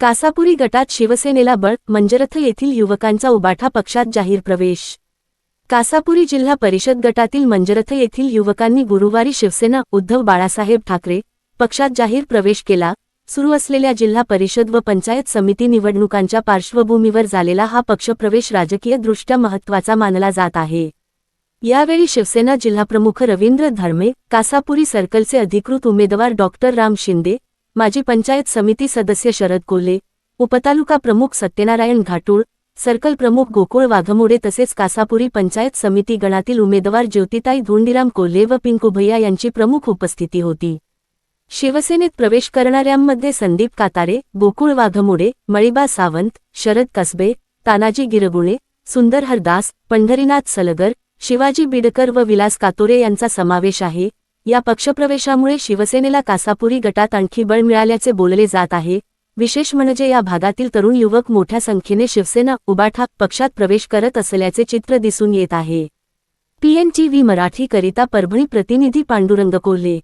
कासापुरी गटात शिवसेनेला बळ, मंजरथ येथील युवकांचा उबाठा पक्षात जाहीर प्रवेश। कासापुरी जिल्हा परिषद गटातील मंजरथ येथील युवकांनी गुरुवारी शिवसेना उद्धव बाळासाहेब ठाकरे पक्षात जाहीर प्रवेश केला। सुरू असलेल्या जिल्हा परिषद व पंचायत समिती निवडणुकांच्या पार्श्वभूमीवर झालेला हा पक्षप्रवेश राजकीयदृष्ट्या महत्त्वाचा मानला जात आहे। यावेळी शिवसेना जिल्हाप्रमुख रवींद्र धर्मे, कासापुरी सर्कलचे अधिकृत उमेदवार डॉक्टर राम शिंदे, माजी पंचायत समिती सदस्य शरद कोल्हे, उपतालुका प्रमुख सत्यनारायण घाटुळ, सर्कल प्रमुख गोकुळ वाघमोडे तसेच कासापुरी पंचायत समिती गणातील उमेदवार ज्योतिताई धोंडीराम कोल्हे व पिंकू भैया यांची प्रमुख उपस्थिती होती। शिवसेनेत प्रवेश करणाऱ्यांमध्ये संदीप कातारे, गोकुळ वाघमोडे, मळीबा सावंत, शरद कसबे, तानाजी गिरगुणे, सुंदर हरदास, पंढरीनाथ सलगर, शिवाजी बिडकर व विलास कातोरे यांचा समावेश आहे। या पक्षप्रवेशामुळे शिवसेनेला कासापुरी गटात आणखी बळ मिळाल्याचे बोलले जात आहे। विशेष म्हणजे या भागातील तरुण युवक मोठ्या संख्येने शिवसेना उबाठा पक्षात प्रवेश करत असल्याचे चित्र दिसून येत आहे। PNTV मराठी करिता परभणी प्रतिनिधी पांडुरंग कोल्हे।